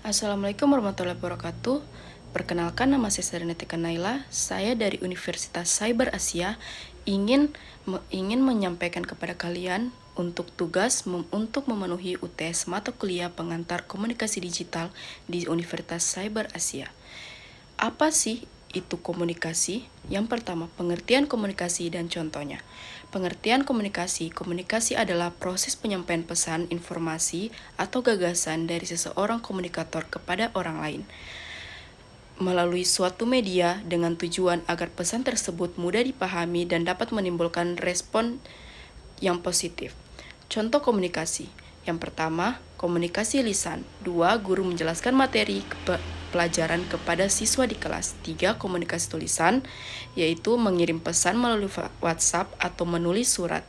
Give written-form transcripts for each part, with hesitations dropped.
Assalamualaikum warahmatullahi wabarakatuh. Perkenalkan, nama saya Serenetika Naila. Saya dari Universitas Cyber Asia ingin menyampaikan kepada kalian untuk tugas untuk memenuhi UTS mata kuliah pengantar komunikasi digital di Universitas Cyber Asia. Apa sih itu komunikasi? Yang pertama, pengertian komunikasi dan contohnya. Pengertian komunikasi adalah proses penyampaian pesan, informasi, atau gagasan dari seseorang komunikator kepada orang lain melalui suatu media dengan tujuan agar pesan tersebut mudah dipahami dan dapat menimbulkan respon yang positif. Contoh komunikasi. Yang pertama, komunikasi lisan. 2. Guru menjelaskan materi pelajaran kepada siswa di kelas. 3. Komunikasi tulisan, yaitu mengirim pesan melalui WhatsApp atau menulis surat.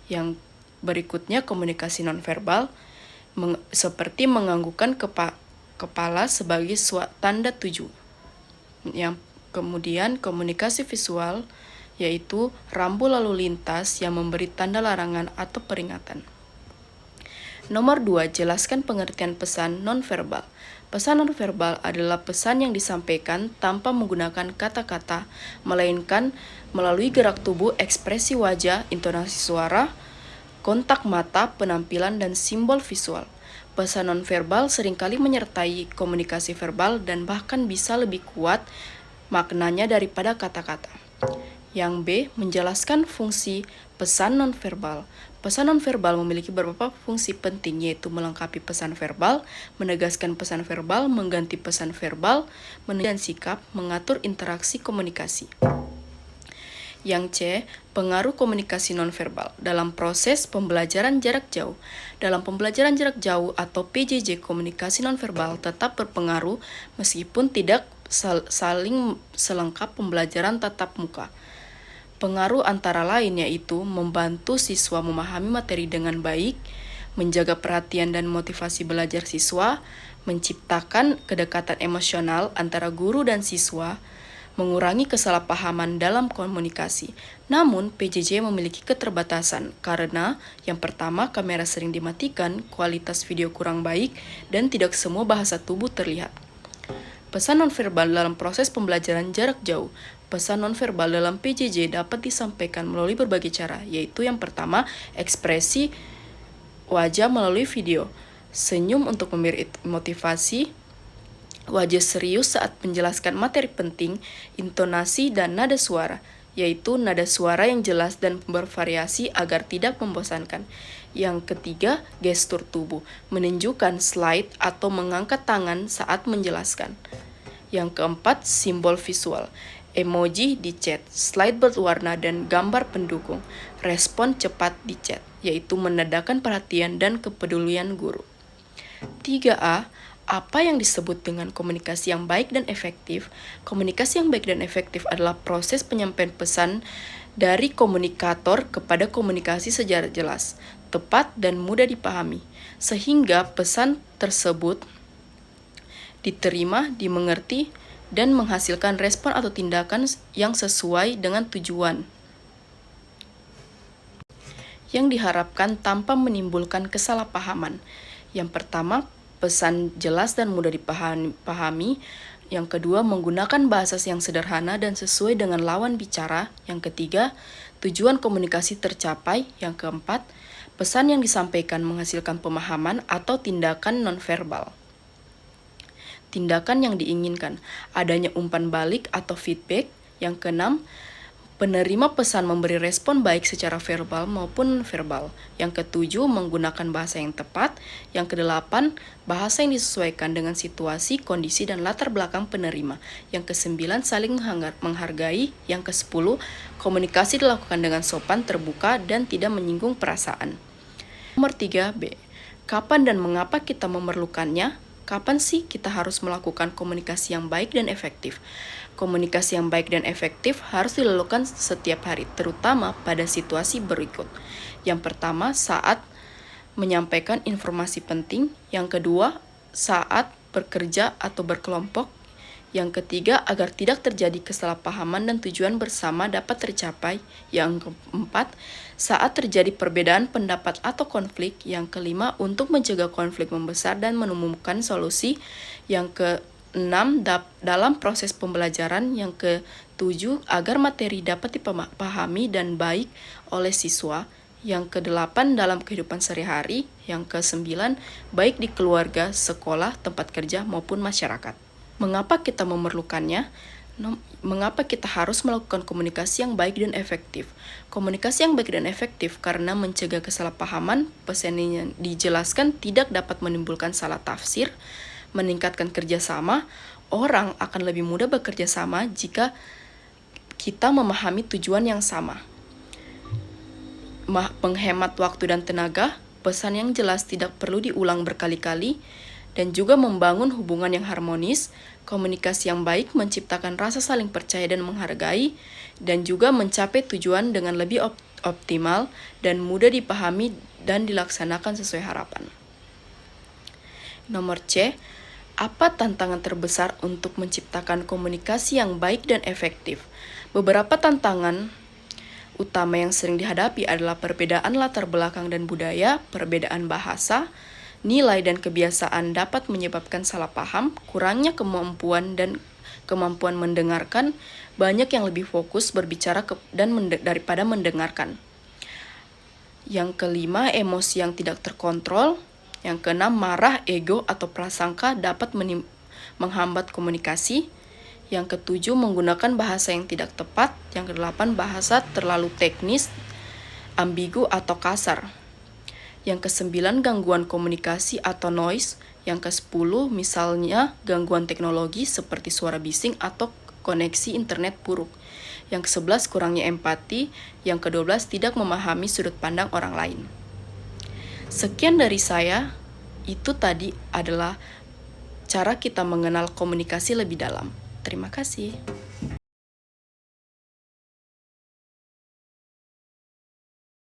Yang berikutnya komunikasi nonverbal, seperti menganggukkan kepala sebagai tanda tuju. Yang kemudian komunikasi visual, yaitu rambu lalu lintas yang memberi tanda larangan atau peringatan. Nomor 2, jelaskan pengertian pesan nonverbal. Pesan nonverbal adalah pesan yang disampaikan tanpa menggunakan kata-kata, melainkan melalui gerak tubuh, ekspresi wajah, intonasi suara, kontak mata, penampilan, dan simbol visual. Pesan nonverbal seringkali menyertai komunikasi verbal dan bahkan bisa lebih kuat maknanya daripada kata-kata. Yang B, menjelaskan fungsi pesan nonverbal. Pesan nonverbal memiliki beberapa fungsi penting, yaitu melengkapi pesan verbal, menegaskan pesan verbal, mengganti pesan verbal, menunjukkan sikap, mengatur interaksi komunikasi. Yang C, pengaruh komunikasi nonverbal dalam proses pembelajaran jarak jauh. Dalam pembelajaran jarak jauh atau PJJ, komunikasi nonverbal tetap berpengaruh meskipun tidak saling selengkap pembelajaran tatap muka. Pengaruh antara lain yaitu membantu siswa memahami materi dengan baik, menjaga perhatian dan motivasi belajar siswa, menciptakan kedekatan emosional antara guru dan siswa, mengurangi kesalahpahaman dalam komunikasi. Namun, PJJ memiliki keterbatasan karena yang pertama, kamera sering dimatikan, kualitas video kurang baik, dan tidak semua bahasa tubuh terlihat. Pesan nonverbal dalam proses pembelajaran jarak jauh. Pesan nonverbal dalam PJJ dapat disampaikan melalui berbagai cara, yaitu yang pertama, ekspresi wajah melalui video, senyum untuk memberi motivasi, wajah serius saat menjelaskan materi penting, intonasi dan nada suara, yaitu nada suara yang jelas dan bervariasi agar tidak membosankan. Yang ketiga, gestur tubuh, menunjukkan slide atau mengangkat tangan saat menjelaskan. Yang keempat, simbol visual, emoji di chat, slide berwarna dan gambar pendukung, respon cepat di chat, yaitu menandakan perhatian dan kepedulian guru. 3A, apa yang disebut dengan komunikasi yang baik dan efektif? Komunikasi yang baik dan efektif adalah proses penyampaian pesan dari komunikator kepada komunikasi secara jelas, tepat, dan mudah dipahami, sehingga pesan tersebut diterima, dimengerti, dan menghasilkan respon atau tindakan yang sesuai dengan tujuan yang diharapkan tanpa menimbulkan kesalahpahaman. Yang pertama, pesan jelas dan mudah dipahami. Yang kedua, menggunakan bahasa yang sederhana dan sesuai dengan lawan bicara. Yang ketiga, tujuan komunikasi tercapai. Yang keempat, pesan yang disampaikan menghasilkan pemahaman atau tindakan nonverbal. Tindakan yang diinginkan, adanya umpan balik atau feedback. Yang keenam, penerima pesan memberi respon baik secara verbal maupun verbal. Yang ketujuh, menggunakan bahasa yang tepat. Yang kedelapan, bahasa yang disesuaikan dengan situasi, kondisi, dan latar belakang penerima. Yang kesembilan, saling menghargai. Yang kesepuluh, komunikasi dilakukan dengan sopan, terbuka, dan tidak menyinggung perasaan. Nomor 3B, kapan dan mengapa kita memerlukannya? Kapan sih kita harus melakukan komunikasi yang baik dan efektif? Komunikasi yang baik dan efektif harus dilakukan setiap hari, terutama pada situasi berikut. Yang pertama, saat menyampaikan informasi penting. Yang kedua, saat bekerja atau berkelompok. Yang ketiga, agar tidak terjadi kesalahpahaman dan tujuan bersama dapat tercapai. Yang keempat, saat terjadi perbedaan pendapat atau konflik. Yang kelima, untuk mencegah konflik membesar dan menemukan solusi. Yang keenam, dalam proses pembelajaran. Yang ketujuh, agar materi dapat dipahami dan baik oleh siswa. Yang kedelapan, dalam kehidupan sehari-hari. Yang kesembilan, baik di keluarga, sekolah, tempat kerja, maupun masyarakat. Mengapa kita memerlukannya? Mengapa kita harus melakukan komunikasi yang baik dan efektif? Komunikasi yang baik dan efektif karena mencegah kesalahpahaman. Pesan yang dijelaskan tidak dapat menimbulkan salah tafsir, meningkatkan kerjasama. Orang akan lebih mudah bekerja sama jika kita memahami tujuan yang sama. Menghemat waktu dan tenaga. Pesan yang jelas tidak perlu diulang berkali-kali, dan juga membangun hubungan yang harmonis. Komunikasi yang baik menciptakan rasa saling percaya dan menghargai, dan juga mencapai tujuan dengan lebih optimal dan mudah dipahami dan dilaksanakan sesuai harapan. Nomor C, apa tantangan terbesar untuk menciptakan komunikasi yang baik dan efektif? Beberapa tantangan utama yang sering dihadapi adalah perbedaan latar belakang dan budaya, perbedaan bahasa, nilai dan kebiasaan dapat menyebabkan salah paham, kurangnya kemampuan mendengarkan, banyak yang lebih fokus berbicara daripada mendengarkan. Yang kelima, emosi yang tidak terkontrol. Yang keenam, marah, ego, atau prasangka dapat menghambat komunikasi. Yang ketujuh, menggunakan bahasa yang tidak tepat. Yang kedelapan, bahasa terlalu teknis, ambigu, atau kasar. Yang kesembilan, gangguan komunikasi atau noise. Yang kesepuluh, misalnya gangguan teknologi seperti suara bising atau koneksi internet buruk. Yang kesebelas, kurangnya empati. Yang kedua belas, tidak memahami sudut pandang orang lain. Sekian dari saya. Itu tadi adalah cara kita mengenal komunikasi lebih dalam. Terima kasih.